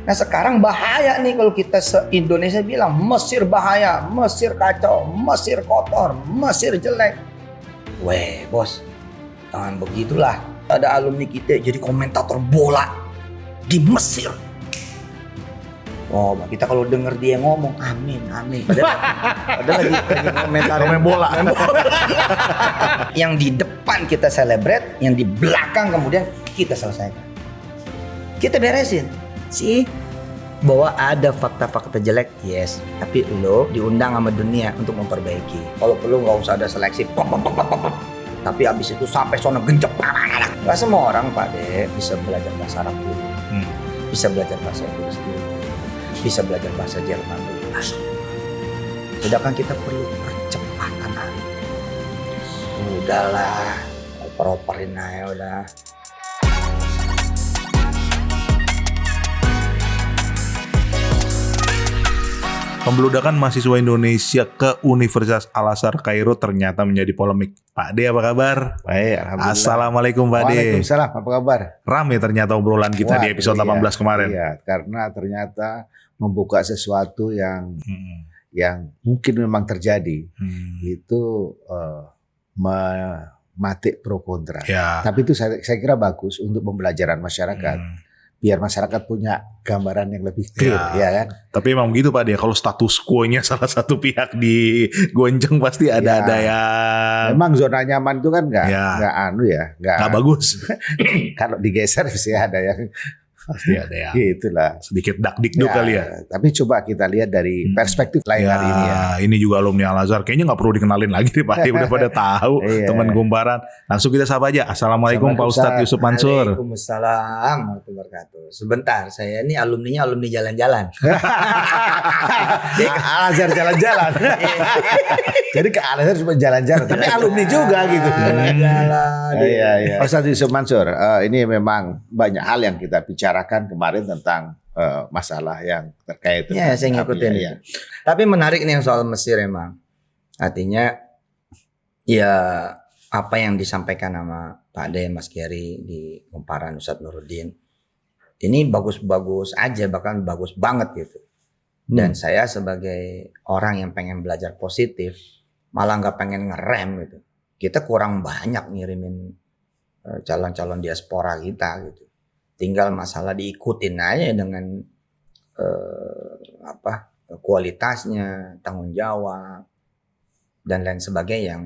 Nah sekarang bahaya nih kalau kita se-Indonesia bilang Mesir bahaya, Mesir kacau, Mesir kotor, Mesir jelek. Weh bos, jangan begitulah. Ada alumni kita jadi komentator bola di Mesir. Oh, kita kalau denger dia ngomong amin. Padahal lagi komentarin bola. Yang di depan kita celebrate, yang di belakang kemudian kita selesaikan. Kita beresin. Sih bahwa ada fakta-fakta jelek, yes. Tapi lo diundang sama dunia untuk memperbaiki. Kalau perlu nggak usah ada seleksi. Tapi abis itu sampai sono gencep. Gak semua orang Pak De bisa belajar bahasa Arab dulu, bisa belajar bahasa Inggris dulu, bisa belajar bahasa Jerman dulu. Sedangkan kita perlu percepatan hari. Udahlah, oper-operin aja udah. Pembeludakan mahasiswa Indonesia ke Universitas Al-Azhar Kairo ternyata menjadi polemik. Pak De apa kabar? Baik, alhamdulillah. Assalamualaikum Pak De. Waalaikumsalam, apa kabar? Rame ternyata obrolan kita di episode 18 kemarin. Iya, karena ternyata membuka sesuatu yang mungkin memang terjadi. Itu mematik pro kontra. Ya. Tapi itu saya kira bagus untuk pembelajaran masyarakat. Biar masyarakat punya gambaran yang lebih clear, ya kan? Tapi emang begitu Pak De, kalau status quo-nya salah satu pihak digonceng pasti ada yang... Memang zona nyaman itu kan nggak bagus. Kalau digeser sih ada yang pasti ada yang gitulah. Sedikit dak-dikduk kali ya. Tapi coba kita lihat dari perspektif lain hari ini ya. Ini juga alumni Al-Azhar, kayaknya nggak perlu dikenalin lagi nih Pak De, udah pada tahu teman gumparan. Langsung kita sapa aja. Assalamualaikum Pak Ustadz Yusuf Mansur. Waalaikumsalam warahmatullahi wabarakatuh. Sebentar, saya ini alumninya alumni jalan-jalan. Al-Azhar jalan-jalan. Jadi ke Al-Azhar cuma jalan-jalan, tapi alumni juga gitu. Jalan-jalan. Iya. Pak Ustadz Yusuf Mansur, ini memang banyak hal yang kita bicarakan kemarin tentang masalah yang terkait. Ya, saya ngikutin ya. Tapi menarik nih yang soal Mesir emang. Artinya ya apa yang disampaikan sama Pak De, Mas Gary di kumparan Ustadz Nuruddin ini bagus-bagus aja, bahkan bagus banget gitu. Dan saya sebagai orang yang pengen belajar positif malah nggak pengen ngerem gitu. Kita kurang banyak ngirimin calon-calon diaspora kita gitu. Tinggal masalah diikutin aja dengan kualitasnya, tanggung jawab dan lain sebagainya yang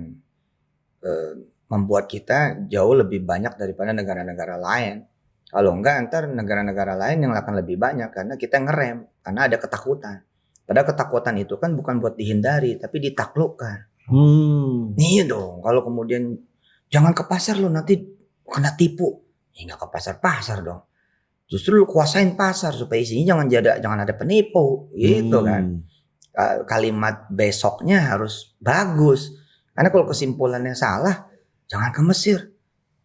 membuat kita jauh lebih banyak daripada negara-negara lain. Kalau enggak ntar negara-negara lain yang akan lebih banyak karena kita ngerem, karena ada ketakutan. Padahal ketakutan itu kan bukan buat dihindari tapi ditaklukkan. Iya dong, kalau kemudian jangan ke pasar lo nanti kena tipu. Ya nggak ke pasar-pasar dong. Justru lu kuasain pasar supaya isinya jangan ada penipu gitu kan. Kalimat besoknya harus bagus. Karena kalau kesimpulannya salah, jangan ke Mesir.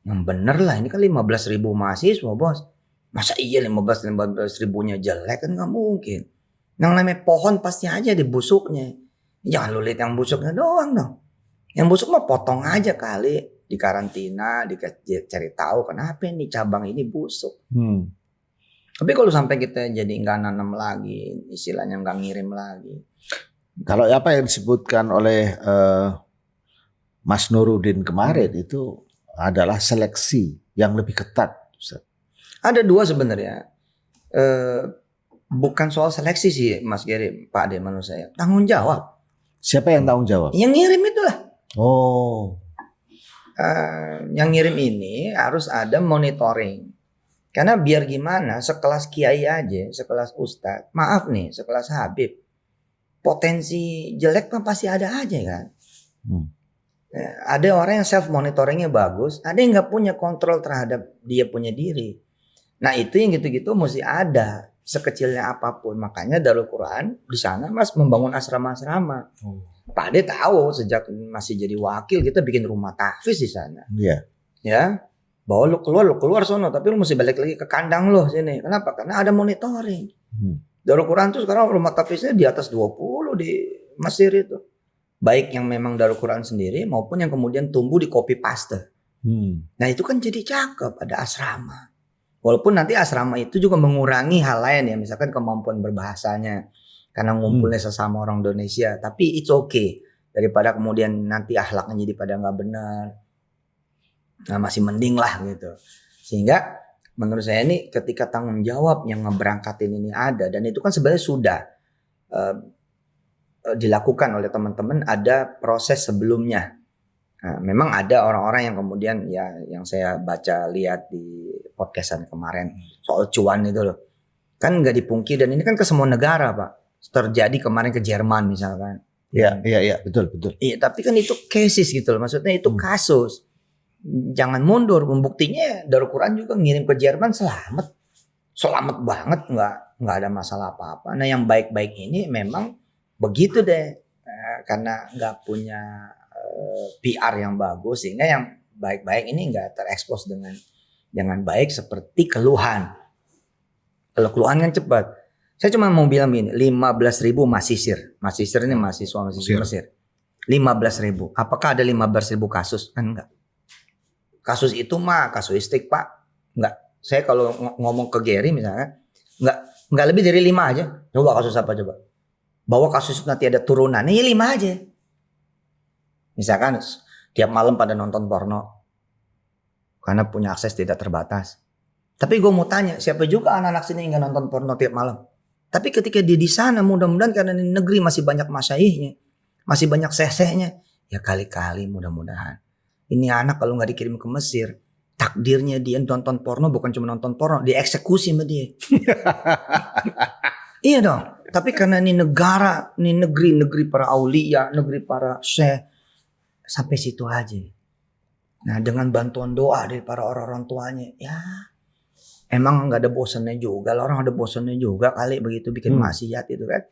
Yang bener lah, ini kan 15.000 mahasiswa bos. Masa iya 15 ribunya jelek kan nggak mungkin. Yang namanya pohon pasti aja dibusuknya. Jangan lu lihat yang busuknya doang dong. Yang busuk mah potong aja kali. Di karantina, dicari tahu kenapa nih cabang ini busuk. Tapi kalau sampai kita jadi nggak nanam lagi, istilahnya nggak ngirim lagi. Kalau apa yang disebutkan oleh Mas Nuruddin kemarin itu adalah seleksi yang lebih ketat. Ada dua sebenarnya. Bukan soal seleksi sih Mas Gary, Pak De, menurut saya. Tanggung jawab. Siapa yang tanggung jawab? Yang ngirim itulah. Oh. Yang ngirim ini harus ada monitoring. Karena biar gimana, sekelas kiai aja, sekelas ustadz, maaf nih, sekelas Habib, potensi jelek kan pasti ada aja kan. Ada orang yang self monitoringnya bagus, ada yang nggak punya kontrol terhadap dia punya diri. Nah itu yang gitu-gitu mesti ada, sekecilnya apapun. Makanya Darul Quran di sana Mas membangun asrama-asrama. Pak De tahu sejak masih jadi wakil kita bikin rumah tahfiz di sana. Iya. Ya, bahwa lu keluar sono, tapi lu mesti balik lagi ke kandang lu sini. Kenapa? Karena ada monitoring. Darul Quran tuh sekarang rumah tahfiznya di atas 20 di Mesir itu. Baik yang memang Darul Quran sendiri maupun yang kemudian tumbuh di copy paste. Nah itu kan jadi cakep, ada asrama. Walaupun nanti asrama itu juga mengurangi hal lain ya, misalkan kemampuan berbahasanya karena ngumpulnya sesama orang Indonesia, tapi it's okay daripada kemudian nanti akhlaknya jadi pada nggak benar. Nah, masih mending lah gitu. Sehingga menurut saya ini ketika tanggung jawab yang ngeberangkatin ini ada, dan itu kan sebenarnya sudah dilakukan oleh teman-teman, ada proses sebelumnya. Nah, memang ada orang-orang yang kemudian ya yang saya baca lihat di podcastan kemarin soal cuan itu loh. Kan nggak dipungkiri, dan ini kan ke semua negara Pak. Terjadi kemarin ke Jerman misalkan. Iya, betul. Iya, tapi kan itu cases gitu loh. Maksudnya itu kasus. Jangan mundur. Buktinya Darul Quran juga ngirim ke Jerman selamat banget, nggak ada masalah apa-apa. Nah, yang baik-baik ini memang begitu deh, karena nggak punya PR yang bagus, sehingga yang baik-baik ini nggak terekspos dengan baik seperti keluhan. Kalau keluhan kan cepat. Saya cuma mau bilang ini, 15.000 mahasisir. Mahasisir ini mahasiswa Mesir. 15.000. Apakah ada 15.000 kasus? Kan enggak. Kasus itu mah kasuistik Pak. Enggak. Saya kalau ngomong ke Gary misalnya, enggak lebih dari 5 aja. Coba kasus apa coba? Bahwa kasus itu nanti ada turunannya, ya 5 aja. Misalkan tiap malam pada nonton porno. Karena punya akses tidak terbatas. Tapi gue mau tanya, siapa juga anak-anak sini yang nonton porno tiap malam? Tapi ketika dia di sana, mudah-mudahan karena di negeri masih banyak masyaihnya, masih banyak sesehnya, ya kali-kali mudah-mudahan. Ini anak kalau nggak dikirim ke Mesir, takdirnya dia nonton porno bukan cuma nonton porno, dieksekusi sama dia. Iya dong. Tapi karena ini negara, ini negeri para aulia, negeri para syekh, sampai situ aja. Nah, dengan bantuan doa dari para orang-orang tuanya, ya emang nggak ada bosannya juga. Orang ada bosannya juga kali begitu bikin maksiat itu kan.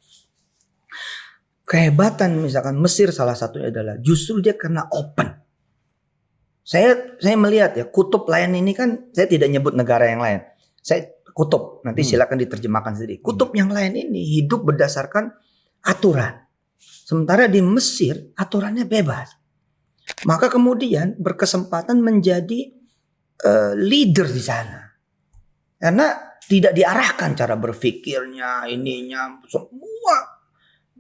Kehebatan misalkan Mesir salah satunya adalah justru dia karena open. Saya melihat ya, kutub lain ini kan, saya tidak nyebut negara yang lain. Saya kutub, nanti silakan diterjemahkan sendiri. Kutub yang lain ini hidup berdasarkan aturan. Sementara di Mesir aturannya bebas. Maka kemudian berkesempatan menjadi leader di sana. Karena tidak diarahkan cara berpikirnya, ininya, semua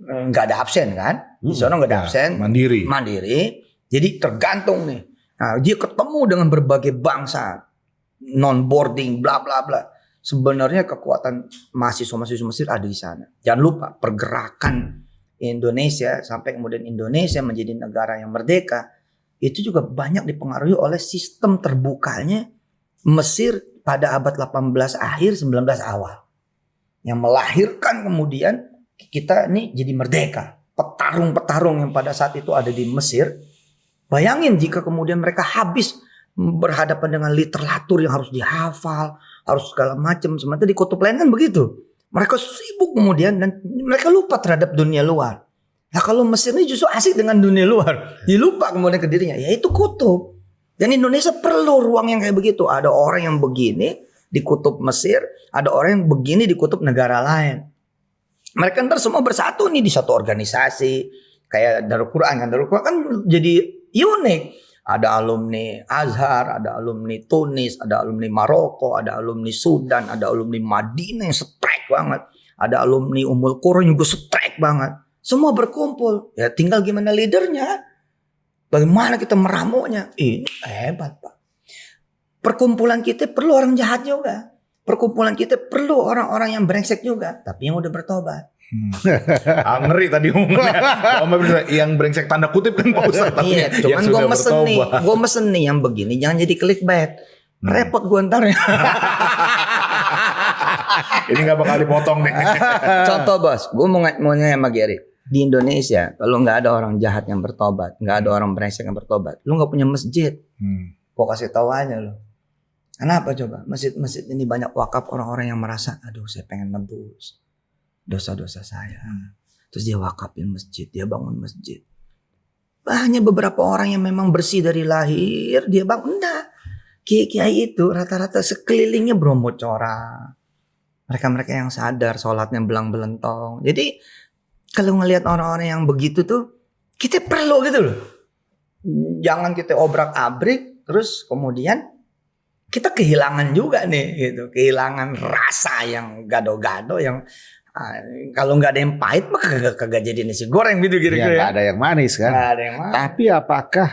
nggak ada absen kan? Di sana nggak ada absen, mandiri. Jadi tergantung nih. Nah, dia ketemu dengan berbagai bangsa, non boarding, bla bla bla. Sebenarnya kekuatan mahasiswa Mesir ada di sana. Jangan lupa pergerakan Indonesia sampai kemudian Indonesia menjadi negara yang merdeka itu juga banyak dipengaruhi oleh sistem terbukanya Mesir pada abad 18 akhir 19 awal yang melahirkan kemudian kita ini jadi merdeka. Petarung-petarung yang pada saat itu ada di Mesir, bayangin jika kemudian mereka habis berhadapan dengan literatur yang harus dihafal, harus segala macam. Sementara di kutub lain kan begitu. Mereka sibuk kemudian dan mereka lupa terhadap dunia luar. Nah, kalau Mesir ini justru asik dengan dunia luar, dilupa kemudian ke dirinya. Ya itu kutub. Dan Indonesia perlu ruang yang kayak begitu. Ada orang yang begini di kutub Mesir, ada orang yang begini di kutub negara lain. Mereka ntar semua bersatu nih di satu organisasi. Kayak Darul Quran kan. Darul Quran kan jadi unik. Ada alumni Azhar, ada alumni Tunis, ada alumni Maroko, ada alumni Sudan, ada alumni Madinah yang strike banget. Ada alumni Ummul Qura juga strike banget. Semua berkumpul. Ya tinggal gimana leadernya. Bagaimana kita meramunya. Ini hebat Pak. Perkumpulan kita perlu orang jahat juga. Perkumpulan kita perlu orang-orang yang brengsek juga. Tapi yang udah bertobat. Ngeri tadi ngomongnya. Yang brengsek tanda kutip kan Pak Ustadz. Iya, cuman gue mesen nih yang begini. Jangan jadi clickbait. Repot gue ntar ya. Ini gak bakal dipotong nih. Contoh bos, gue mau nanya sama Gary. Di Indonesia, kalau nggak ada orang jahat yang bertobat, nggak ada orang brengsek yang bertobat, lu nggak punya masjid. Gue kasih tahu aja lo. Kenapa coba? Masjid ini banyak wakaf orang-orang yang merasa, aduh saya pengen nebus dosa-dosa saya. Terus dia wakafin masjid, dia bangun masjid. Hanya beberapa orang yang memang bersih dari lahir, dia bangun. Enggak. Kiai-kiai itu rata-rata sekelilingnya Bromo Cora. Mereka-mereka yang sadar, sholatnya belang-belentong. Jadi kalau ngelihat orang-orang yang begitu tuh, kita perlu gitu loh. Jangan kita obrak-abrik, terus kemudian kita kehilangan juga nih gitu, kehilangan rasa yang gado-gado yang kalau nggak ada yang pahit mah kagak jadi nasi goreng gitu Ya, kira-kira nggak ada yang manis kan. Nggak ada yang manis. Tapi apakah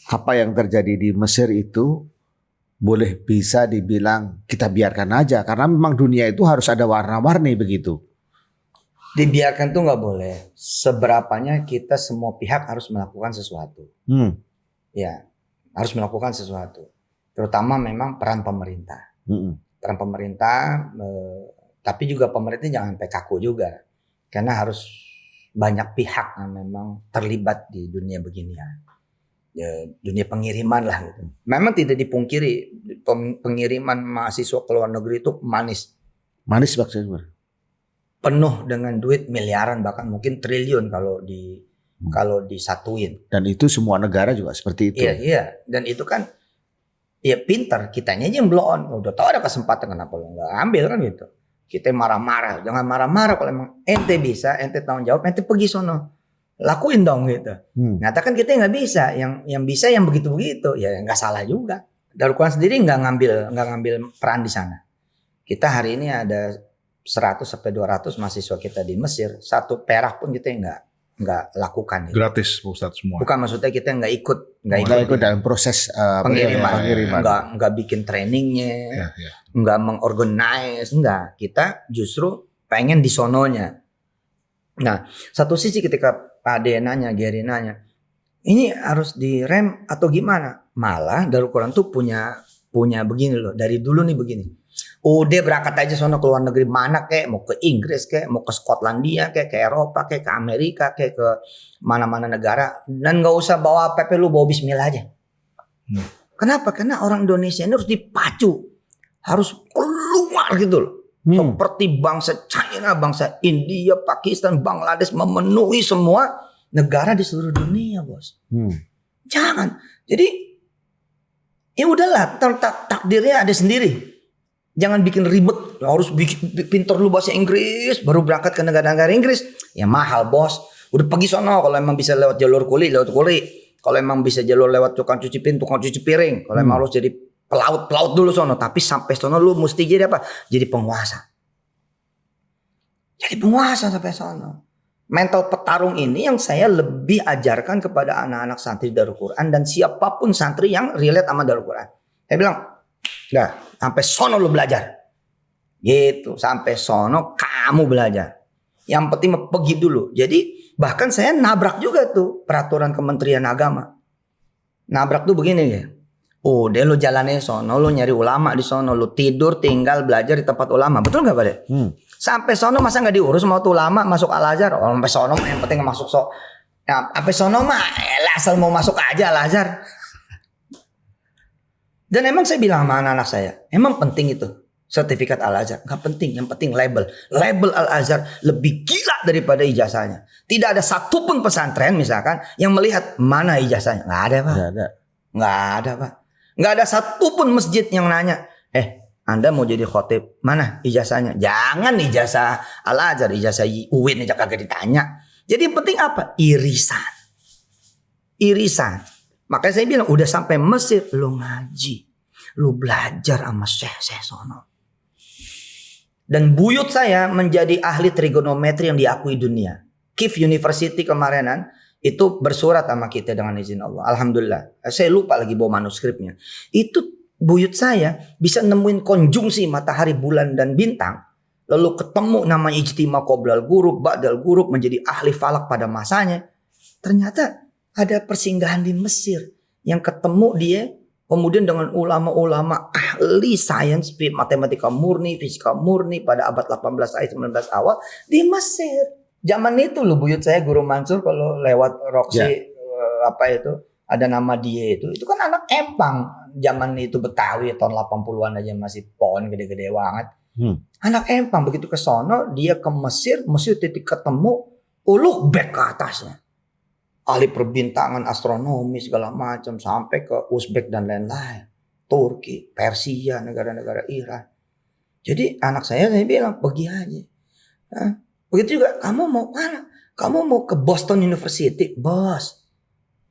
apa yang terjadi di Mesir itu boleh bisa dibilang kita biarkan aja, karena memang dunia itu harus ada warna-warni begitu. Dibiarkan tuh nggak boleh. Seberapanya kita semua pihak harus melakukan sesuatu. Ya, harus melakukan sesuatu. Terutama memang peran pemerintah. Peran pemerintah, tapi juga pemerintah jangan sampai kaku juga. Karena harus banyak pihak yang memang terlibat di dunia beginian. Ya, dunia pengiriman lah gitu. Memang tidak dipungkiri pengiriman mahasiswa ke luar negeri itu manis. Manis maksudnya. Penuh dengan duit miliaran bahkan mungkin triliun kalau disatuin. Dan itu semua negara juga seperti itu. Iya. Dan itu kan ya pintar, kitanya aja yang blow on. Udah tahu ada kesempatan kenapa lo nggak ambil kan gitu. Kita marah-marah, jangan marah-marah kalau emang ente bisa, ente tanggung jawab, ente pergi sono. Lakuin dong gitu. Nyata kan kita nggak bisa, yang bisa yang begitu-begitu, ya nggak salah juga. Darul Quran sendiri nggak ngambil peran di sana. Kita hari ini ada 100 sampai 200 mahasiswa kita di Mesir, 1 perak pun kita nggak lakukan. Gitu. Gratis Pak Ustadz semua. Bukan maksudnya kita nggak ikut dalam proses pengiriman. pengiriman. Nggak bikin trainingnya, nggak mengorganize, nggak. Kita justru pengen di sononya. Nah, satu sisi ketika Pak Ade nanya, Gary nanya, ini harus direm atau gimana? Malah Darul Quran tuh punya begini loh, dari dulu nih begini. Udah berangkat aja sono ke luar negeri mana kek, mau ke Inggris kek, mau ke Skotlandia kek, ke Eropa kek, ke Amerika kek, ke mana-mana negara, dan nggak usah bawa PP, lu bawa Bismillah aja. Kenapa? Karena orang Indonesia ini harus dipacu, harus keluar gitu loh. Seperti bangsa China, bangsa India, Pakistan, Bangladesh memenuhi semua negara di seluruh dunia, bos. Jangan. Jadi ya udahlah, takdirnya ada sendiri. Jangan bikin ribet. Harus pintar lu bahasa Inggris, baru berangkat ke negara-negara Inggris. Ya mahal, bos. Udah pergi sono. Kalau emang bisa lewat jalur kuli, lewat kuli. Kalau emang bisa jalur lewat tukang cuci piring. Kalau emang harus jadi pelaut dulu sono. Tapi sampai sono lu mesti jadi apa? Jadi penguasa. Jadi penguasa sampai sono. Mental petarung ini yang saya lebih ajarkan kepada anak-anak santri Darul Quran dan siapapun santri yang relate sama Darul Quran. Saya bilang, nah, sampai sono lu belajar. Gitu, sampai sono kamu belajar. Yang penting pergi dulu. Jadi bahkan saya nabrak juga tuh peraturan Kementerian Agama. Nabrak tuh begini ya. Udah lu jalannya sono, lu nyari ulama di sono, lu tidur tinggal belajar di tempat ulama. Betul nggak Pak De? Sampai sono masa nggak diurus mau tuh ulama masuk Al-Azhar? Oh, sampai sono yang penting masuk ya, sampai sono mah asal mau masuk aja Al-Azhar. Dan emang saya bilang sama anak-anak saya, emang penting itu sertifikat Al-Azhar? Nggak penting, yang penting label Al-Azhar lebih gila daripada ijazahnya. Tidak ada satupun pesantren misalkan yang melihat mana ijazahnya. Nggak ada Pak. Nggak ada Pak. Nggak ada satupun masjid yang nanya, Anda mau jadi khotib, mana ijazahnya? Jangan ijazah Al-Azhar, ijazah UIN aja kagak ditanya. Jadi yang penting apa? Irisan. Makanya saya bilang udah sampai Mesir, lu ngaji, lu belajar sama syekh sono. Dan buyut saya menjadi ahli trigonometri yang diakui dunia. KIF University kemarinan itu bersurat sama kita dengan izin Allah. Alhamdulillah. Saya lupa lagi bawa manuskripnya. Itu buyut saya bisa nemuin konjungsi matahari, bulan, dan bintang. Lalu ketemu nama ijtima qoblal ghurub, ba'dal ghurub, menjadi ahli falak pada masanya. Ternyata ada persinggahan di Mesir yang ketemu dia. Kemudian dengan ulama-ulama ahli sains, matematika murni, fisika murni pada abad 18 ayat 19 awal di Mesir. Zaman itu loh buyut saya Guru Mansur kalau lewat Roxy apa itu ada nama dia itu kan anak Empang. Zaman itu Betawi tahun 80-an aja masih pohon gede-gede banget. Anak Empang begitu ke sono dia ke Mesir titik ketemu Ulugh-Bek ke atasnya. Ahli perbintangan, astronomi segala macam sampai ke Uzbek dan lain-lain. Turki, Persia, negara-negara Iran. Jadi anak saya bilang pergi aja. Begitu juga kamu mau mana? Kamu mau ke Boston University, bos.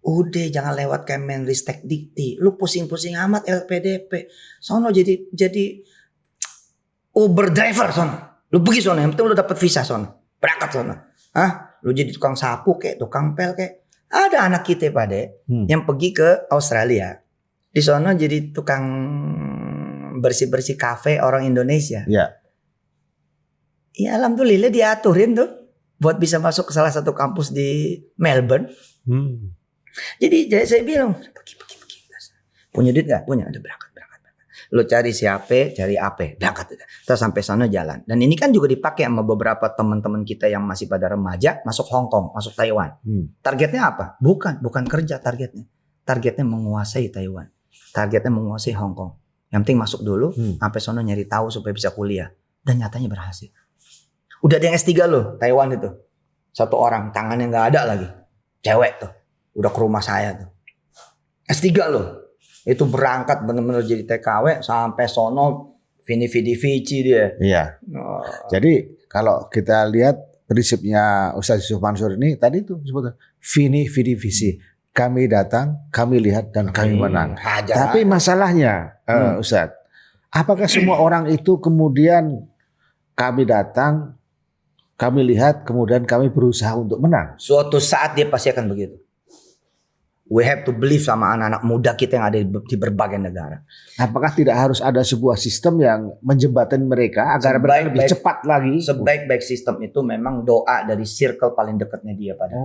Udah jangan lewat Kemenristek Dikti. Lu pusing-pusing amat LPDP. Sono jadi Uber driver sono. Lu pergi sono, yang penting lu dapat visa sono. Berangkat sono. Hah? Lu jadi tukang sapu kayak, tukang pel kayak. Ada anak kita Pade yang pergi ke Australia. Di sono jadi tukang bersih-bersih kafe orang Indonesia. Iya. Ya alhamdulillah diaturin tuh buat bisa masuk ke salah satu kampus di Melbourne. Jadi saya bilang pergi. Punya duit nggak? Punya. Ada berangkat. Lo cari siapa, cari apa, berangkat. Terus sampai sana jalan. Dan ini kan juga dipakai sama beberapa teman-teman kita yang masih pada remaja masuk Hong Kong, masuk Taiwan. Targetnya apa? Bukan kerja targetnya. Targetnya menguasai Taiwan. Targetnya menguasai Hong Kong. Yang penting masuk dulu, sampai sana nyari tahu supaya bisa kuliah. Dan nyatanya berhasil. Udah ada yang S3 loh, Taiwan itu. Satu orang, tangannya nggak ada lagi. Cewek tuh. Udah ke rumah saya tuh. S3 loh. Itu berangkat bener-bener jadi TKW sampai sono vidi vici dia. Iya. Jadi kalau kita lihat prinsipnya Ustaz Yusuf Mansur ini tadi itu sebutnya vidi vici. Kami datang, kami lihat dan kami menang. Tapi masalahnya Ustaz, apakah semua orang itu kemudian kami datang, kami lihat, kemudian kami berusaha untuk menang? Suatu saat dia pasti akan begitu. We have to believe sama anak-anak muda kita yang ada di berbagai negara. Apakah tidak harus ada sebuah sistem yang menjembatani mereka agar mereka lebih cepat lagi? Sebaik-baik sistem itu memang doa dari circle paling dekatnya dia pada.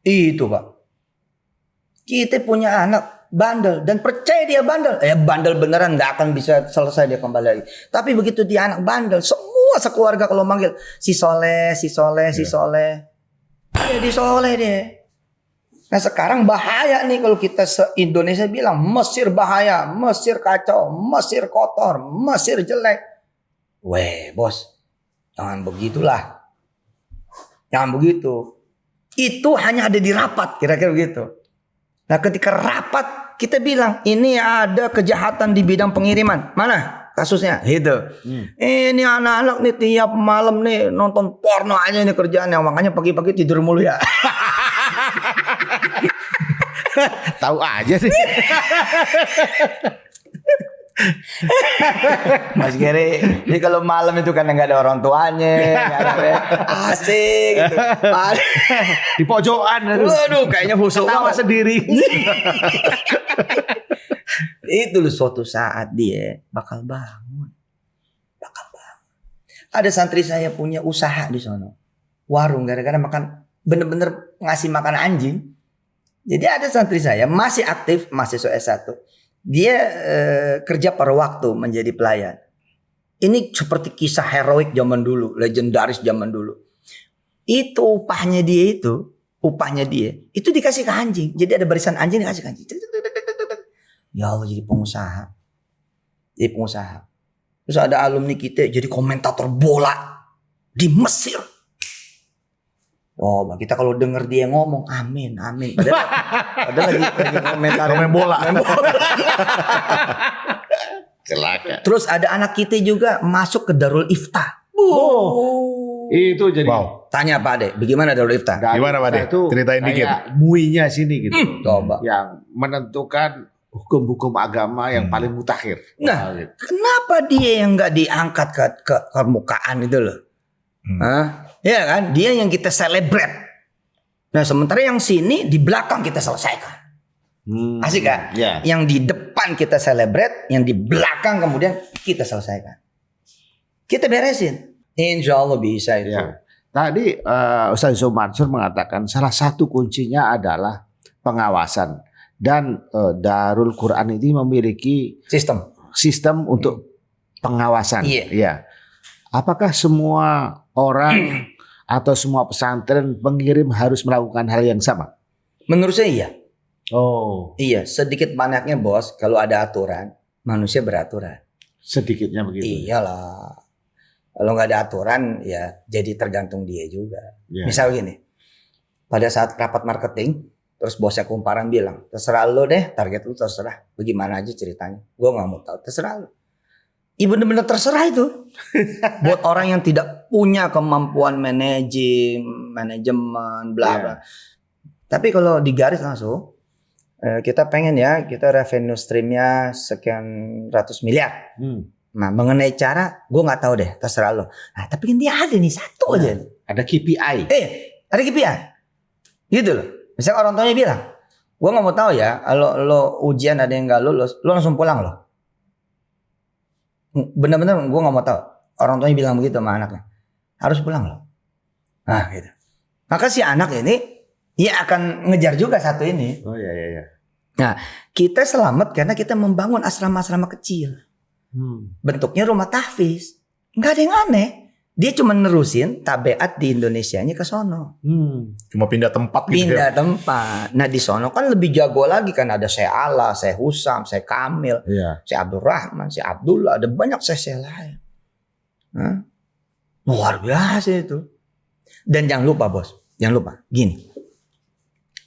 Itu Pak. Kita punya anak bandel dan percaya dia bandel. Bandel beneran nggak akan bisa selesai dia kembali lagi. Tapi begitu dia anak bandel, semua sekeluarga kalau manggil si Soleh. Jadi soleh dia. Nah sekarang bahaya nih kalau kita se-Indonesia bilang Mesir bahaya, Mesir kacau, Mesir kotor, Mesir jelek. Weh bos, jangan begitulah. Jangan begitu. Itu hanya ada di rapat, kira-kira begitu. Nah ketika rapat kita bilang ini ada kejahatan di bidang pengiriman. Mana kasusnya? Gitu. Ini anak-anak nih tiap malam nih nonton porno aja nih kerjaannya. Makanya pagi-pagi tidur mulu ya. Tahu aja sih. Mas Gere, jadi kalau malam itu kan nggak ada orang tuanya, nggak ada asik gitu. Di pojokan. Waduh, kayaknya busuk tawa sendiri. Itu loh suatu saat dia bakal bangun. Ada santri saya punya usaha di sono. Warung gara-gara makan bener-bener ngasih makan anjing. Jadi ada santri saya masih aktif, mahasiswa S1. Dia kerja paruh waktu menjadi pelayan. Ini seperti kisah heroik zaman dulu, legendaris zaman dulu. Itu upahnya dia itu dikasih ke anjing. Jadi ada barisan anjing dikasih ke anjing. Ya Allah jadi pengusaha. Terus ada alumni kita jadi komentator bola di Mesir. Oh, kita kalau denger dia ngomong amin. Padahal lagi komentarin bola. Celaka. Terus ada anak kita juga masuk ke Darul Ifta. Itu jadi. Wow. Tanya Pak Ade, bagaimana Darul Ifta? Gimana Pak Ade? Ceritain dikit. Muinya sini gitu. Coba. Yang menentukan hukum-hukum agama yang paling mutakhir. Nah, kenapa dia yang nggak diangkat ke permukaan itu loh? Hah? Ya kan, dia yang kita celebrate. Nah, sementara yang sini di belakang kita selesaikan. Asik kan? Yeah. Yang di depan kita celebrate, yang di belakang kemudian kita selesaikan. Kita beresin. Insya Allah bisa itu. Ya. Tadi Ustaz Yusuf Mansur mengatakan salah satu kuncinya adalah pengawasan. Dan Darul Quran ini memiliki sistem untuk pengawasan. Iya. Apakah semua orang atau semua pesantren pengirim harus melakukan hal yang sama? Menurut saya iya. Oh. Iya, sedikit banyaknya bos, kalau ada aturan, manusia beraturan. Sedikitnya begitu. Iyalah. Kalau nggak ada aturan, ya jadi tergantung dia juga. Yeah. Misal gini, pada saat rapat marketing, terus bosnya kumparan bilang, terserah lo deh, target lo terserah. Bagaimana aja ceritanya. Gue nggak mau tahu, terserah lo. benar-benar terserah itu. Buat orang yang tidak punya kemampuan manajemen, bla bla. Tapi kalau digaris langsung, kita pengen ya, kita revenue streamnya sekian ratus miliar. Nah, mengenai cara, gue nggak tahu deh, terserah lo. Nah, tapi kan dia ada nih satu aja. Ada KPI. Ada KPI. Gitu loh. Misalnya orang tuanya bilang, gue nggak mau tahu ya, kalau lo ujian ada yang nggak lulus, lo langsung pulang lo. Bener-bener gue nggak mau tahu. Orang tuanya bilang begitu sama anaknya, harus pulang lo. Nah, gitu. Maka si anak ini, dia akan ngejar juga satu ini. Oh iya. Nah, kita selamat karena kita membangun asrama-asrama kecil. Bentuknya rumah tahfiz. Nggak ada yang aneh. Dia cuma nerusin tabiat di Indonesianya ke sono. Cuma pindah tempat gitu. Pindah tempat. Nah di sono kan lebih jago lagi kan, ada Syekh Ala, Syekh Husam, Syekh Kamil, Syekh Abdul Rahman, Syekh Abdullah, ada banyak Syekh lain. Luar biasa itu. Dan jangan lupa bos, jangan lupa gini.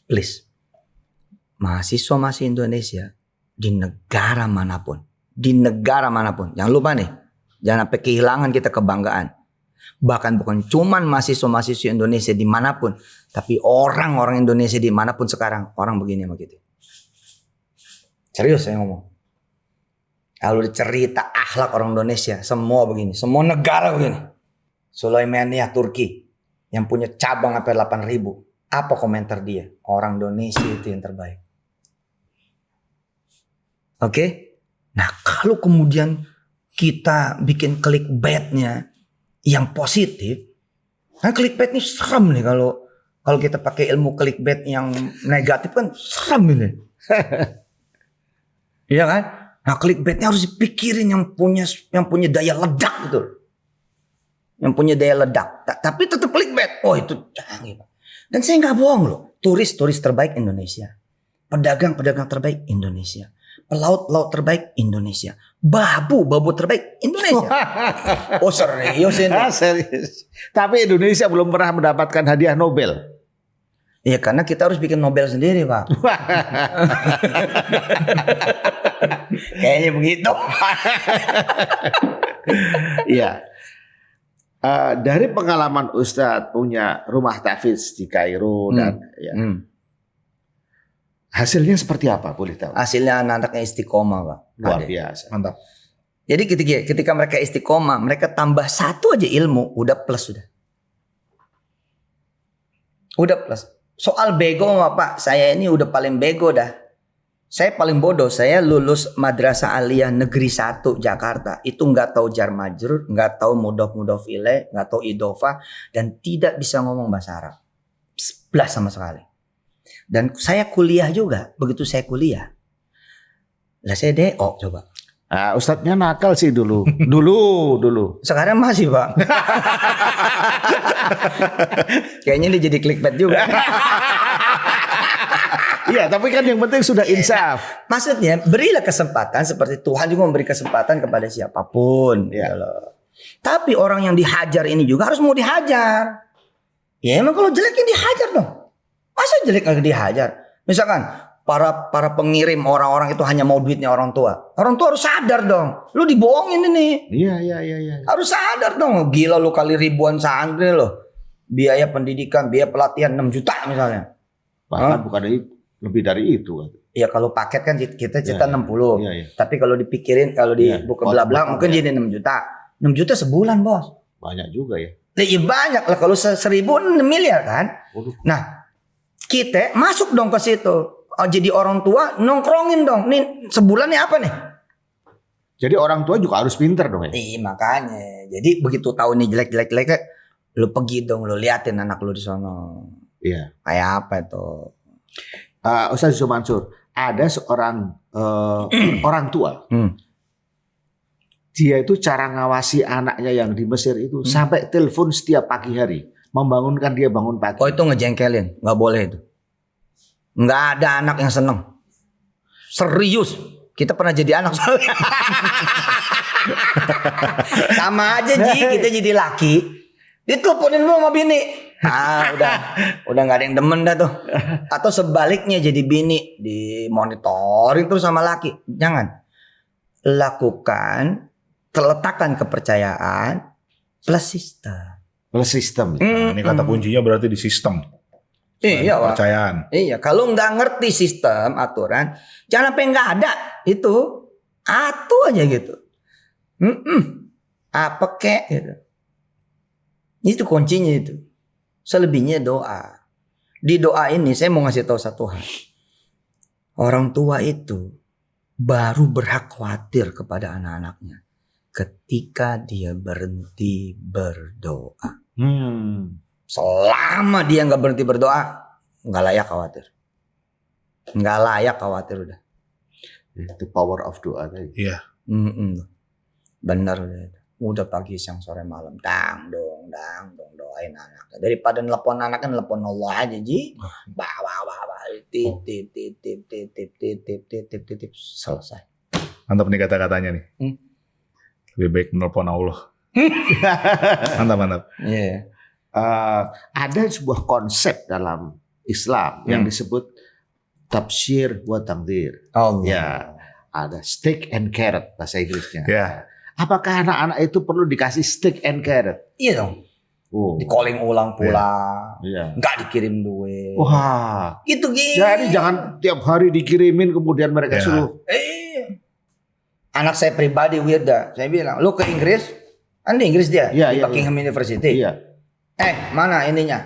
Please. Mahasiswa Indonesia di negara manapun, jangan lupa nih, jangan sampai kehilangan kita kebanggaan. Bahkan bukan cuman mahasiswa Indonesia dimanapun, tapi orang-orang Indonesia dimanapun sekarang, orang begini sama kita. Serius saya ngomong. Kalau cerita akhlak orang Indonesia, semua begini, semua negara begini. Sulaimaniyah Turki yang punya cabang sampai 8.000. Apa komentar dia? Orang Indonesia itu yang terbaik. Oke? Nah, kalau kemudian kita bikin clickbait-nya yang positif, kan clickbait ini serem nih kalau kita pakai ilmu clickbait yang negatif kan serem ini. Iya kan? Nah, clickbaitnya harus dipikirin yang punya daya ledak gitu. Yang punya daya ledak. Tapi tetap clickbait. Oh, itu canggih, Pak. Dan saya nggak bohong loh. Turis terbaik Indonesia. Pedagang terbaik Indonesia. Pelaut terbaik Indonesia. Babu terbaik Indonesia. Oh serius ini? Serius. Tapi Indonesia belum pernah mendapatkan hadiah Nobel. Ya karena kita harus bikin Nobel sendiri, Pak. Kayaknya begitu. Iya. Dari pengalaman Ustadz punya rumah tahfiz di Kairo dan hasilnya seperti apa, boleh tahu? Hasilnya anak-anaknya istiqomah, Pak. Luar biasa. Mantap. Jadi ketika mereka istiqomah, mereka tambah satu aja ilmu, udah plus sudah. Udah plus. Soal bego Pak, saya ini udah paling bego dah. Saya paling bodoh, saya lulus Madrasah Aliyah Negeri 1 Jakarta. Itu nggak tahu jar majrur, nggak tahu mudhof ilaih, nggak tahu idhofah, dan tidak bisa ngomong bahasa Arab. 11 sama sekali. Dan saya kuliah juga. Begitu saya kuliah, lah saya DO coba. Nah, Ustadznya nakal sih dulu. Dulu. Sekarang masih, Pak. Kayaknya ini jadi clickbait juga. Iya, tapi kan yang penting sudah insaf. Maksudnya berilah kesempatan seperti Tuhan juga memberi kesempatan kepada siapapun. Ya. Gitu. Tapi orang yang dihajar ini juga harus mau dihajar. Ya emang kalau jeleknya dihajar dong. Masa jelek lagi dihajar? Misalkan para pengirim orang-orang itu hanya mau duitnya orang tua. Orang tua harus sadar dong. Lu dibohongin ini. Iya. Harus sadar dong. Gila lu kali ribuan santri lo. Biaya pendidikan, biaya pelatihan 6 juta misalnya. Bahkan bukan lebih dari itu. Ya kalau paket kan kita cerita 60. Iya. Tapi kalau dipikirin, kalau dibuka bla-bla mungkin jadi 6 juta. 6 juta sebulan, Bos. Banyak juga ya. Ya banyak lah, kalau 1.000 6 miliar kan. Nah, kita masuk dong ke situ. Jadi orang tua nongkrongin dong. Nih sebulan nih apa nih? Jadi orang tua juga harus pinter dong ya. Iya makanya. Jadi begitu tahu nih jelek, lu pergi dong, lu liatin anak lu di sono. Iya. Kayak apa itu? Ustaz Yusuf Mansur, ada seorang orang tua. Dia itu cara ngawasi anaknya yang di Mesir itu sampai telepon setiap pagi hari, membangunkan dia bangun pagi. Oh itu ngejengkelin, nggak boleh itu. Nggak ada anak yang seneng. Serius, kita pernah jadi anak soalnya. Sama aja Ji, kita jadi laki. Diteleponin lu sama bini. Udah nggak ada yang demen dah tuh. Atau sebaliknya jadi bini dimonitoring terus sama laki. Jangan. Lakukan terletakkan kepercayaan plus sistem. Plus sistem. Ini kata kuncinya berarti di sistem. Iya, Pak. Kepercayaan. Iya, kalau nggak ngerti sistem aturan, jangan sampai nggak ada itu, aja gitu. Apa kek gitu. Itu kuncinya itu. Selebihnya doa. Di doa ini saya mau ngasih tahu satu hal. Orang tua itu baru berhak khawatir kepada anak-anaknya ketika dia berhenti berdoa. Selama dia nggak berhenti berdoa, nggak layak khawatir. Nggak layak khawatir udah. The power of doa tadi. Iya. Benar udah pagi siang sore malam dang dong doain anaknya. Daripada nelpon anaknya nelpon Allah aja ji. Tip selesai. Mantap nih kata-katanya nih. Lebih baik menelpon Allah. Mantap. Iya. Ada sebuah konsep dalam Islam yang disebut tafsir wa taqdir. Allah. Ya, ada stick and carrot bahasa Inggrisnya. Ya. Apakah anak-anak itu perlu dikasih stick and carrot? Iya dong. Di calling ulang pulang. Iya. Nggak dikirim duit. Wah. Gitu. Jadi jangan tiap hari dikirimin kemudian mereka suruh. Anak saya pribadi weird dah. Saya bilang, lu ke Inggris? Kan di Inggris dia, di Buckingham University. Iya. Mana ininya?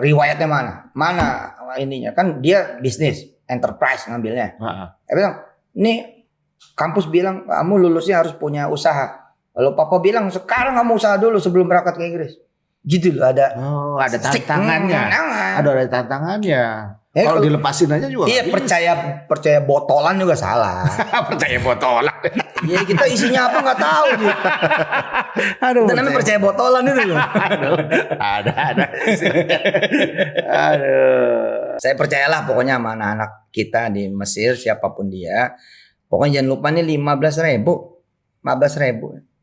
Riwayatnya mana? Mana ininya? Kan dia bisnis, enterprise ngambilnya. Saya bilang, nih kampus bilang kamu lulusnya harus punya usaha. Lalu papa bilang sekarang kamu usaha dulu sebelum berangkat ke Inggris. Gitu loh ada. Oh, ada tantangannya. Ada tantangannya. Kalau dilepasin aja juga. Iya, percaya botolan juga salah. Percaya botolan. Iya, kita isinya apa nggak tahu gitu. Aduh. Dan namanya percaya botolan itu loh. Ada. Aduh. Saya percayalah pokoknya sama anak-anak kita di Mesir siapapun dia. Pokoknya jangan lupa nih 15.000.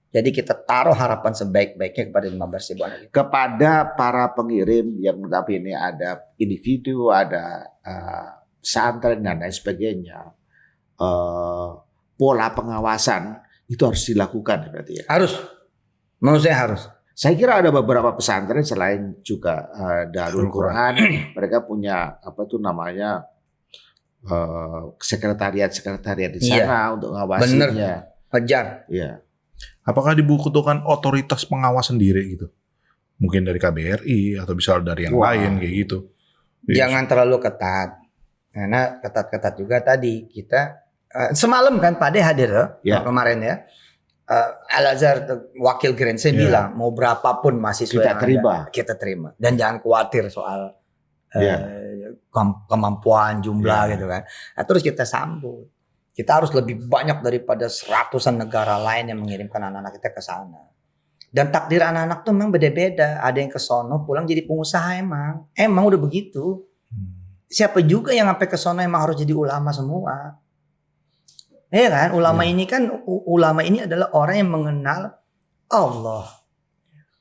Jadi kita taruh harapan sebaik-baiknya kepada 15.000 anak kita. Kepada para pengirim yang tapi ini ada individu, ada pesantren dan lain sebagainya. Pola pengawasan itu harus dilakukan berarti ya. Harus. Menurut saya harus. Saya kira ada beberapa pesantren selain juga Darul Quran, mereka punya apa tuh namanya sekretariat di sana untuk ngawasinya. Bener. Kejar. Iya. Apakah dibutuhkan otoritas pengawas sendiri gitu? Mungkin dari KBRI atau bisa dari yang lain kayak gitu. Jangan terlalu ketat. Karena ketat-ketat juga tadi kita semalam kan Pak De hadir kemarin ya. Al-Azhar wakil Grand saya bilang mau berapapun mahasiswa kita terima dan jangan khawatir soal kemampuan jumlah gitu kan. Nah, terus kita sambut. Kita harus lebih banyak daripada seratusan negara lain yang mengirimkan anak-anak kita ke sana. Dan takdir anak-anak tuh memang beda-beda. Ada yang ke sono pulang jadi pengusaha emang udah begitu. Siapa juga yang sampai ke sono emang harus jadi ulama semua. Iya kan? Ulama ini adalah orang yang mengenal Allah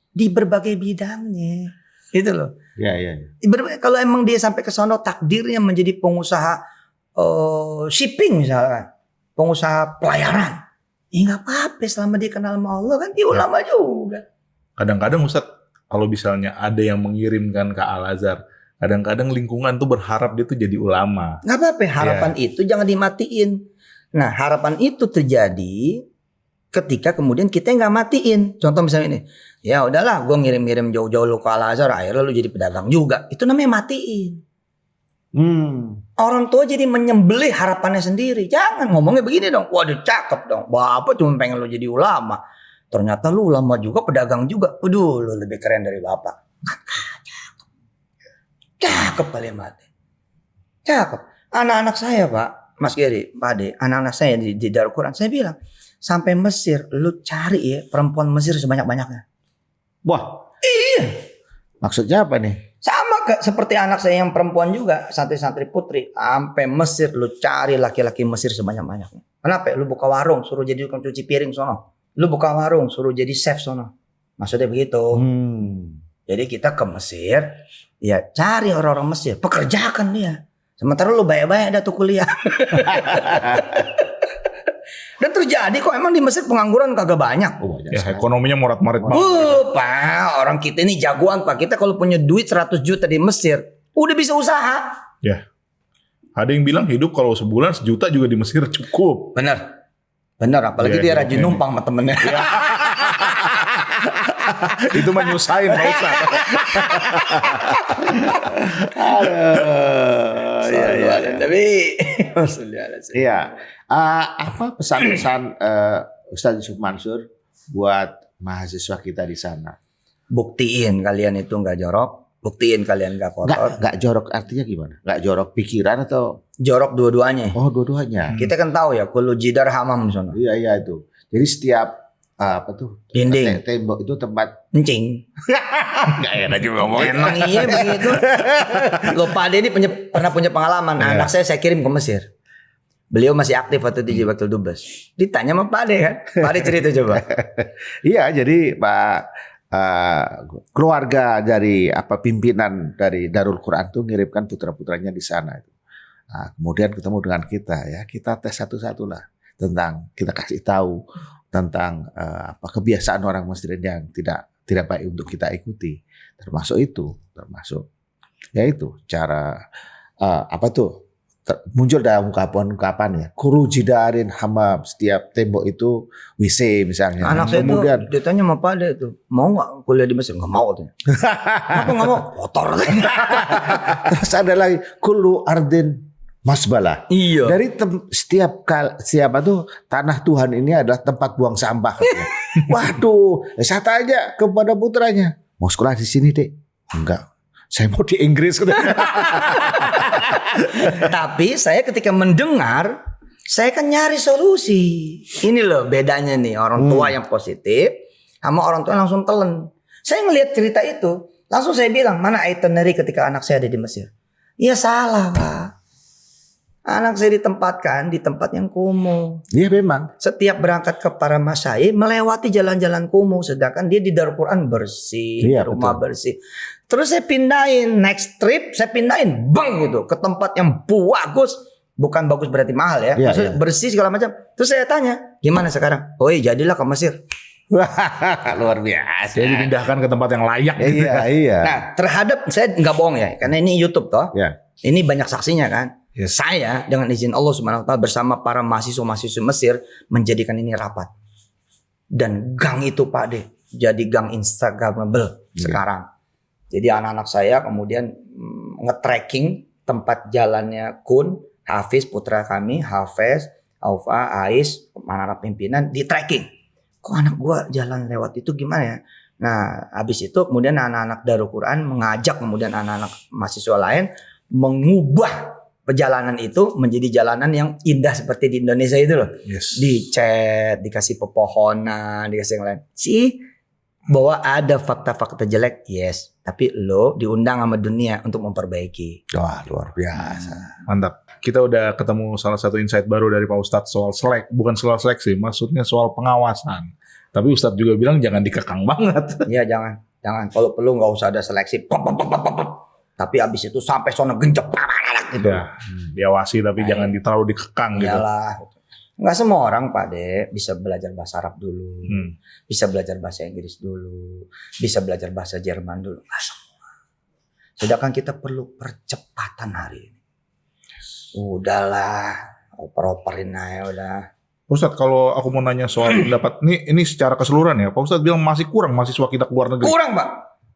di berbagai bidangnya. Gitu loh. Iya. Kalau emang dia sampai ke sono takdirnya menjadi pengusaha shipping misalkan, pengusaha pelayaran, nggak apa-apa selama dia kenal sama Allah kan dia ulama juga. Kadang-kadang Ustadz kalau misalnya ada yang mengirimkan ke Al-Azhar, kadang-kadang lingkungan tuh berharap dia tuh jadi ulama. Nggak apa-apa, harapan itu jangan dimatiin. Nah harapan itu terjadi ketika kemudian kita nggak matiin. Contoh misalnya ini, ya udahlah gue ngirim-ngirim jauh-jauh lu ke Al-Azhar, akhirnya lu jadi pedagang juga. Itu namanya matiin. Orang tua jadi menyembelih harapannya sendiri. Jangan ngomongnya begini dong. Waduh cakep dong. Bapak cuma pengen lo jadi ulama. Ternyata lu ulama juga, pedagang juga. Waduh lu lebih keren dari bapak. Cakep kalimatnya. Cakep. Anak-anak saya Pak, Mas Geri, Pak Ade, anak-anak saya di Darul Quran, saya bilang sampai Mesir lu cari ya perempuan Mesir sebanyak-banyaknya. Wah. Iya. Maksudnya apa nih? Sama seperti anak saya yang perempuan juga, santri-santri putri, sampai Mesir lu cari laki-laki Mesir sebanyak-banyaknya. Kenapa? Lu buka warung, suruh jadi tukang cuci piring sono. Lu buka warung, suruh jadi chef sono. Maksudnya begitu. Jadi kita ke Mesir, ya cari orang-orang Mesir, pekerjakan dia. Sementara lu banyak-banyak ada tuh kuliah. Dan terjadi kok, emang di Mesir pengangguran kagak banyak. Oh, banyak Ya sekali. ekonominya morat-marit banget. Pak, orang kita ini jagoan Pak. Kita kalau punya duit 100 juta di Mesir, udah bisa usaha. Ya. Ada yang bilang hidup kalau sebulan 1 juta juga di Mesir cukup. Bener. Bener, apalagi Iya, dia iya, rajin iya. numpang sama temennya. Itu mah nyusahin Pak Ustadz. Iya. Tapi Iya. Apa pesan-pesan Ustadz Yusuf Mansur buat mahasiswa kita di sana? buktiin kalian itu nggak jorok, buktiin kalian nggak kotor. Nggak jorok artinya gimana? Nggak jorok pikiran atau? Jorok dua-duanya. Oh, dua-duanya. Kita kan tahu ya, kullu jidar hamam sono. Iya itu. Jadi setiap apa tuh? Dinding. Tembok itu tempat Encing. nggak enak juga ngomongnya. Emang iya begitu. Loh Pak Ade ini pernah punya pengalaman. Iya. Anak saya kirim ke Mesir. Beliau masih aktif waktu di Jibatul Dubes. Ditanya sama Pak Ade kan. Pak Ade cerita coba. Iya, jadi Pak keluarga dari pimpinan dari Darul Quran tuh ngirimkan putra-putranya di sana. Nah, kemudian ketemu dengan kita ya, kita tes satu-satu lah tentang, kita kasih tahu tentang kebiasaan orang Muslim yang tidak baik untuk kita ikuti. Termasuk yaitu cara muncul dalam ungkapan ya, kuru jidarin hamam, setiap tembok itu WC misalnya. Anak saya Kemudian tuh ditanya sama Pak Ade tuh, mau nggak kuliah di Mesir? Nggak mau tuh. Kenapa nggak mau? Kotor. terus ada lagi kulu ardin masbala. Iya. Dari siapa tuh tanah Tuhan ini adalah tempat buang sampah. katanya. Waduh, saya tanya kepada putranya, mau sekolah di sini dek? Enggak, saya mau di Inggris. Tapi saya ketika mendengar, saya kan nyari solusi. Ini loh bedanya nih orang tua yang positif sama orang tua yang langsung telan. Saya ngelihat cerita itu, langsung saya bilang, mana itinerary ketika anak saya ada di Mesir? Iya salah Pak. Anak saya ditempatkan di tempat yang kumuh. Iya memang. Setiap berangkat ke para masyayikh melewati jalan-jalan kumuh, sedangkan dia di Darul Quran bersih, Iya, rumah betul. bersih. Terus saya pindahin next trip, saya pindahin bang gitu ke tempat yang bagus, bukan bagus berarti mahal ya, Iya, maksudnya iya. bersih segala macam. Terus saya tanya, gimana sekarang? Oh iya jadilah ke Mesir. Luar biasa. Jadi dipindahkan ke tempat yang layak. gitu. Iya. Nah terhadap saya nggak bohong ya, karena ini YouTube toh, Ya. ini banyak saksinya kan. Yes. Saya dengan izin Allah Subhanahu wa taala bersama para mahasiswa-mahasiswa Mesir menjadikan ini rapat. Dan gang itu Pak De jadi gang Instagramable sekarang. Jadi anak-anak saya kemudian nge-tracking tempat jalannya Kun, Hafiz putra kami, Hafiz, Aufa, Ais, anak-anak pimpinan di tracking. Kok anak gua jalan lewat itu gimana ya? Nah, habis itu kemudian anak-anak Darul Quran mengajak kemudian anak-anak mahasiswa lain mengubah perjalanan itu menjadi jalanan yang indah seperti di Indonesia itu loh. Yes. Dicat, dikasih pepohonan, dikasih yang lain. Sih bahwa ada fakta-fakta jelek, yes. Tapi lo diundang sama dunia untuk memperbaiki. Wah, luar biasa. Mantap. Kita udah ketemu salah satu insight baru dari Pak Ustadz soal bukan soal seleksi, maksudnya soal pengawasan. Tapi Ustadz juga bilang jangan dikekang banget. Iya jangan. Kalau perlu nggak usah ada seleksi. Pop. Tapi abis itu sampai sono genjot gitu. Ya, diawasi tapi jangan terlalu dikekang gitu. Iyalah. Nggak semua orang Pak De bisa belajar bahasa Arab dulu, bisa belajar bahasa Inggris dulu, bisa belajar bahasa Jerman dulu. Nggak semua. Sedangkan kita perlu percepatan hari ini. Udahlah, oper-operin aja udah. Ustadz, kalau aku mau nanya soal pendapat, ini secara keseluruhan ya, Pak Ustadz bilang masih kurang mahasiswa kita ke luar negeri. Kurang Pak,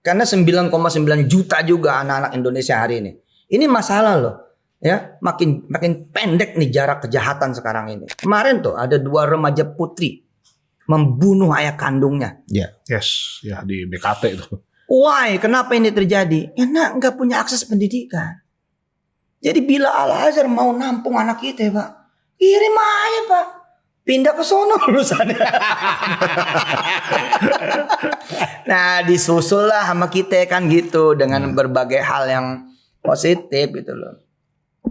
karena 9,9 juta juga anak-anak Indonesia hari ini. Ini masalah loh. Ya, makin pendek nih jarak kejahatan sekarang ini. Kemarin tuh ada 2 remaja putri membunuh ayah kandungnya. Ya. Yes, ya di BKT itu. Why? Kenapa ini terjadi? Karena nggak punya akses pendidikan. Jadi bila Al-Azhar mau nampung anak kita, Pak, kirim aja, Pak. Pindah ke sono urusannya. Nah, disusul lah sama kita kan gitu dengan berbagai hal yang positif gitu loh.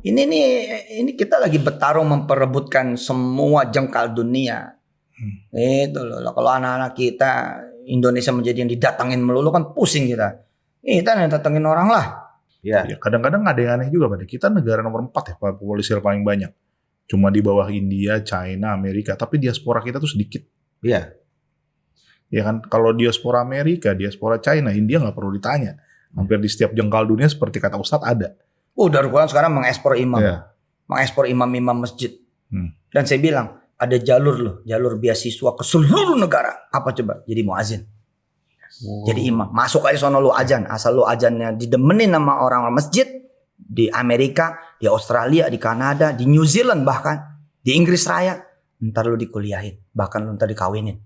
Ini kita lagi bertarung memperebutkan semua jengkal dunia. Itu loh. Kalau anak-anak kita Indonesia menjadi yang didatangin melulu kan pusing kita. Kita yang datangin orang lah. Ya. Ya, kadang-kadang ada yang aneh juga, Pak. Kita negara nomor 4 ya, Pak, populasi paling banyak. cuma di bawah India, China, Amerika, tapi diaspora kita tuh sedikit. Iya. Ya kan, kalau diaspora Amerika, diaspora China, India nggak perlu ditanya. Hampir di setiap jengkal dunia seperti kata Ustadz ada. Darul Quran sekarang mengekspor imam. Iya. Mengekspor imam-imam masjid. Hmm. Dan saya bilang, ada jalur loh, jalur beasiswa ke seluruh negara. Apa coba? Jadi muazin. Jadi imam. Masuk aja sono lu ajan. Asal lu ajannya didemenin sama orang masjid. Di Amerika, di Australia, di Kanada, di New Zealand bahkan. Di Inggris Raya. Ntar lu dikuliahin. Bahkan lu ntar dikawinin.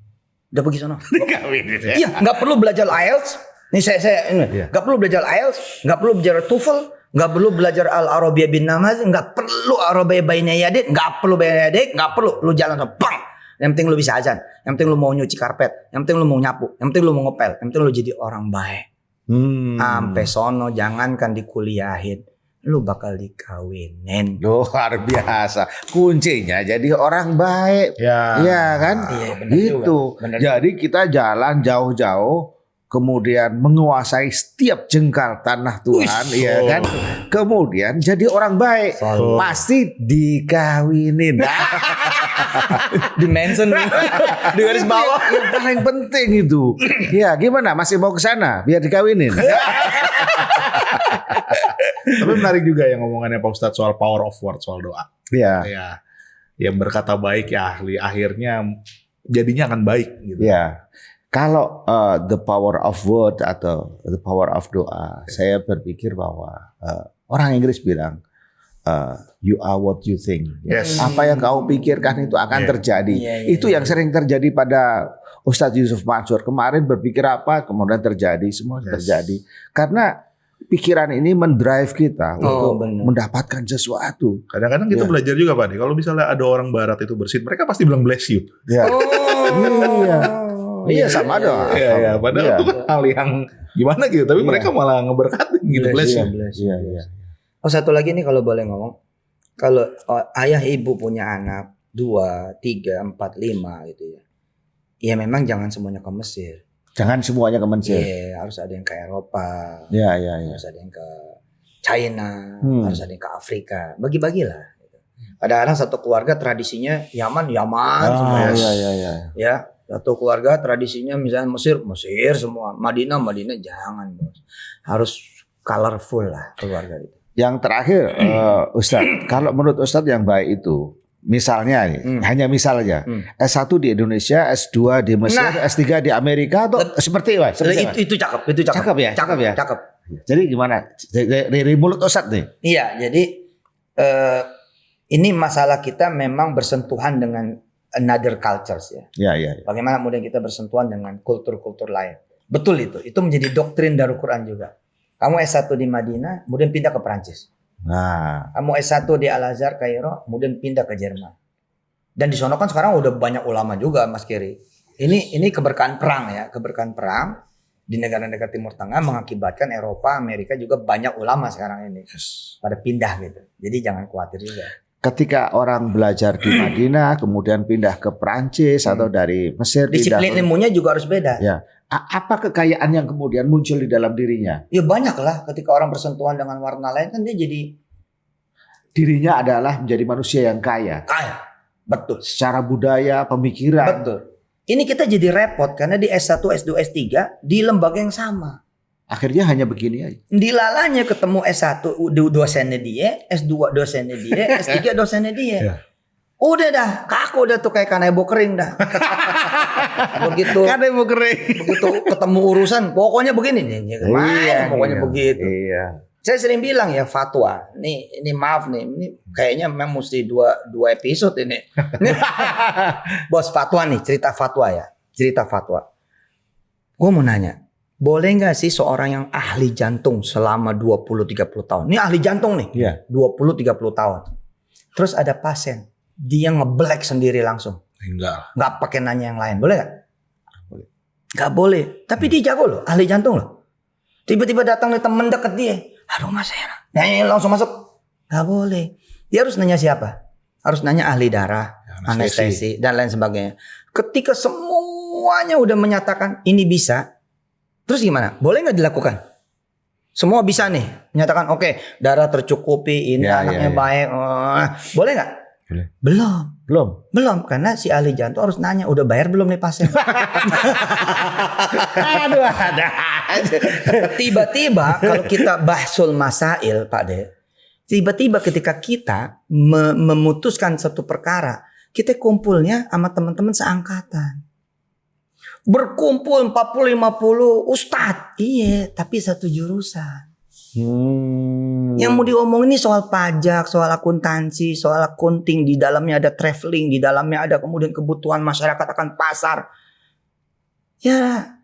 Udah pergi sono. Dikawinin ya. Iya, nggak perlu belajar IELTS. Nih saya ini, nggak perlu belajar IELTS, nggak perlu belajar TOEFL, nggak perlu belajar Al-Arabiyah bin Namaz, nggak perlu Arabiyah Baina Yadik, nggak perlu Baina Yadik, nggak perlu. Lu jalan sama bang. Yang penting lu bisa azan, yang penting lu mau nyuci karpet, yang penting lu mau nyapu, yang penting lu mau ngepel, yang penting lu jadi orang baik. Sampai sono jangankan dikuliahin, lu bakal dikawinin. Luar biasa. Kuncinya jadi orang baik. Ya. Iya kan? Iya, benar Gitu. juga. Benar Jadi kita jalan jauh-jauh kemudian menguasai setiap jengkal tanah Tuhan, iya kan? Kemudian jadi orang baik. Selalu. Pasti dikawinin. Di mention di garis bawah. Yang paling penting itu. Ya, gimana? Masih mau ke sana biar dikawinin? Tapi menarik juga yang ngomongannya Pak Ustadz soal power of word, soal doa. Iya. Ya, yang berkata baik ya ahli, akhirnya jadinya akan baik gitu. Ya, kalau the power of word atau the power of doa, saya berpikir bahwa orang Inggris bilang you are what you think. Yes. Apa yang kau pikirkan itu akan Yeah. terjadi. Yeah, Itu yang sering terjadi pada Ustadz Yusuf Mansur. Kemarin berpikir apa, kemudian terjadi, semua Yes. terjadi. Karena pikiran ini mendrive kita untuk benar. mendapatkan sesuatu. Kadang-kadang kita Ya. belajar juga Pak nih. Kalau misalnya ada orang Barat itu bersin, mereka pasti bilang bless you. Ya. Iya. Iya, sama doa. Iya, padahal Iya. itu kan hal yang gimana gitu. Tapi Iya. mereka malah ngeberkatin gitu, bless you. Iya, iya. Oh, satu lagi nih kalau boleh ngomong. Kalau ayah ibu punya anak 2, 3, 4, 5 gitu ya. Ya memang jangan semuanya ke Mesir. Jangan semuanya ke Mesir. Iya, harus ada yang ke Eropa. Iya, iya, iya. Harus ada yang ke China, Hmm. harus ada yang ke Afrika. Bagi-bagilah. Kadang-kadang satu keluarga tradisinya Yaman semua. Ah, iya, iya, iya. Ya, satu keluarga tradisinya misalnya Mesir semua. Madinah jangan, Bos. Harus colorful lah keluarga itu. Yang terakhir, Ustadz, kalau menurut Ustadz yang baik itu, misalnya nih, hanya misalnya, S1 di Indonesia, S2 di Mesir, Nah. S3 di Amerika, atau seperti apa? Itu cakep. Cakep ya? Cakep ya? Cakep. Jadi gimana? Dari mulut Ustadz nih? Iya, jadi ini masalah kita memang bersentuhan dengan another cultures ya. Iya, iya. Ya. Bagaimana kemudian kita bersentuhan dengan kultur-kultur lain. Betul itu. Itu menjadi doktrin Darul Quran juga. Kamu S1 di Madinah, kemudian pindah ke Perancis. Nah, Kamu S1 di Al-Azhar, Kairo, kemudian pindah ke Jerman. Dan di sono kan sekarang udah banyak ulama juga, Mas Kiri. Ini keberkahan perang ya, keberkahan perang di negara-negara Timur Tengah mengakibatkan Eropa, Amerika juga banyak ulama sekarang ini. Pada pindah gitu. Jadi jangan khawatir juga. ketika orang belajar di Madinah, kemudian pindah ke Prancis atau dari Mesir, Disiplin ilmunya juga harus beda. Ya. Apa kekayaan yang kemudian muncul di dalam dirinya? Ya banyak lah ketika orang bersentuhan dengan warna lain kan dia jadi Dirinya adalah menjadi manusia yang kaya. kaya. Betul. Secara budaya, pemikiran. Betul. Ini kita jadi repot karena di S1, S2, S3 di lembaga yang sama. Akhirnya hanya begini aja. Dilalanya ketemu S1 dosennya dia, S2 dosennya dia, S3 dosennya dia. Ya. Udah dah, kaku udah tuh kayak kanebo kering dah. Begitu Kanebo kering. begitu ketemu urusan, pokoknya begini nih. Pokoknya begitu. Iya. Saya sering bilang ya fatwa. Ini maaf nih, ini kayaknya memang mesti dua episode ini. Bos fatwa nih, cerita fatwa ya. Cerita fatwa. Gue mau nanya, boleh nggak sih seorang yang ahli jantung selama 20-30 tahun? Ini ahli jantung nih. Iya. 20-30 tahun. Terus ada pasien, dia ngeblack sendiri langsung. Enggak. Nggak pakai nanya yang lain, boleh nggak? Nggak boleh. Tapi dia jago loh, ahli jantung loh. Tiba-tiba datang nih temen deket dia. Aduh mas enak. Nanya langsung masuk. Nggak boleh. Dia harus nanya siapa? Harus nanya ahli darah, anestesi, dan lain sebagainya. Ketika semuanya udah menyatakan ini bisa, terus gimana? Boleh nggak dilakukan? Semua bisa nih menyatakan oke, darah tercukupi, ini Ya, anaknya ya, ya. baik. Boleh nggak? Belum. Karena si ahli jantung harus nanya, udah bayar belum nih pasien? Aduh, ada aja. Tiba-tiba kalau kita bahsul masail, Pak De, tiba-tiba ketika kita memutuskan satu perkara, kita kumpulnya sama teman-teman seangkatan. Berkumpul 40-50 ustadz. Iya, tapi satu jurusan. Yang mau diomongin ini soal pajak, soal akuntansi, soal accounting, di dalamnya ada traveling, di dalamnya ada kemudian kebutuhan masyarakat akan pasar. Ya,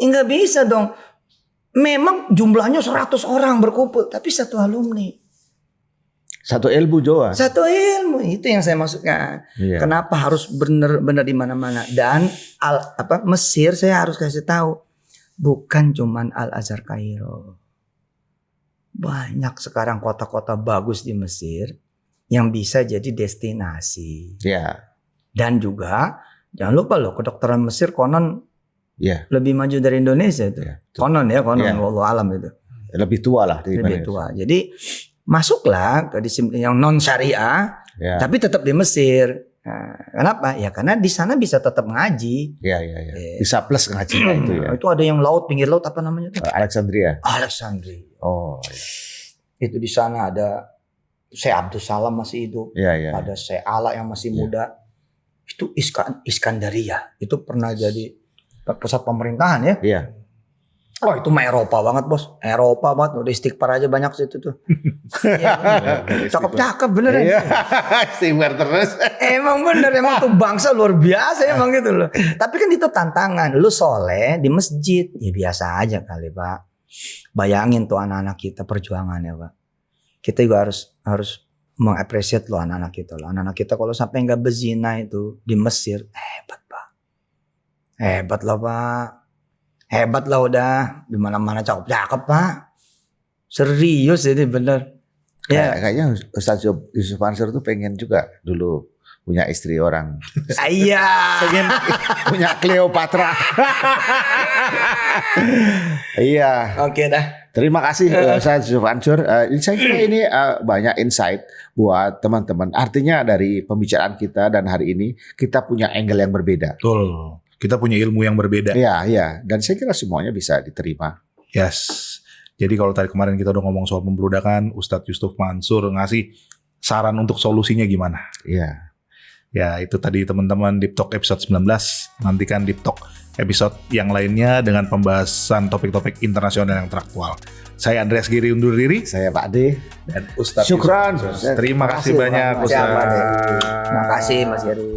nggak bisa dong. Memang jumlahnya 100 orang berkumpul, tapi satu alumni. Satu ilmu Jawa. Satu ilmu, itu yang saya maksudkan. Iya. Kenapa harus benar-benar di mana-mana? Dan Mesir saya harus kasih tahu, bukan cuman Al Azhar Kairo. Banyak sekarang kota-kota bagus di Mesir yang bisa jadi destinasi. Iya. Dan juga jangan lupa loh, kedokteran Mesir konon lebih maju dari Indonesia itu. Iya. Konon wallahu alam itu. Lebih tua lah Lebih tua. Jadi masuklah ke disiplin yang non syariah, tapi tetap di Mesir. Nah, kenapa? Ya karena di sana bisa tetap ngaji. Iya. Bisa plus ngajinya itu ya. Itu ada yang pinggir laut apa namanya tuh? Alexandria. Oh. Itu di sana ada Syekh Abdul Salam masih hidup. Iya. Ada Syekh Ala yang masih muda. Itu Iskandaria. Itu pernah jadi pusat pemerintahan ya. Iya. Oh itu mah Eropa banget bos. Eropa banget. Udah istighfar aja banyak situ tuh. Cakep-cakep beneran. Iya. Istighfar terus. Emang bener. Emang tuh bangsa luar biasa emang gitu loh. Tapi kan itu tantangan. Lu soleh di masjid. Ya biasa aja kali Pak. Bayangin tuh anak-anak kita perjuangannya Pak. Kita juga harus mengapresiasi loh anak-anak kita loh. Anak-anak kita kalau sampai nggak berzina itu di Mesir. Hebat Pak. Hebat loh Pak. Hebat lah udah, di mana-mana cakep-cakep Pak. Serius ini bener. Ya. Kayaknya Ustaz Yusuf Mansur tuh pengen juga dulu punya istri orang. Iya. Pengen punya Cleopatra. Iya. Oke dah. Terima kasih Ustaz Yusuf Mansur. Saya kira ini banyak insight buat teman-teman. Artinya dari pembicaraan kita dan hari ini kita punya angle yang berbeda. Betul. Kita punya ilmu yang berbeda. Iya. Dan saya kira semuanya bisa diterima. Yes. Jadi kalau tadi kemarin kita udah ngomong soal pembeludakan, Ustadz Yusuf Mansur ngasih saran untuk solusinya gimana. Iya. Ya itu tadi teman-teman Deep Talk episode 19. Nantikan Deep Talk episode yang lainnya dengan pembahasan topik-topik internasional yang teraktual. Saya Andreas Giri undur diri. Saya Pak D. Dan Ustadz Syukran. Yusuf Mansur. Terima kasih banyak Ustadz. Terima kasih Mas Heru.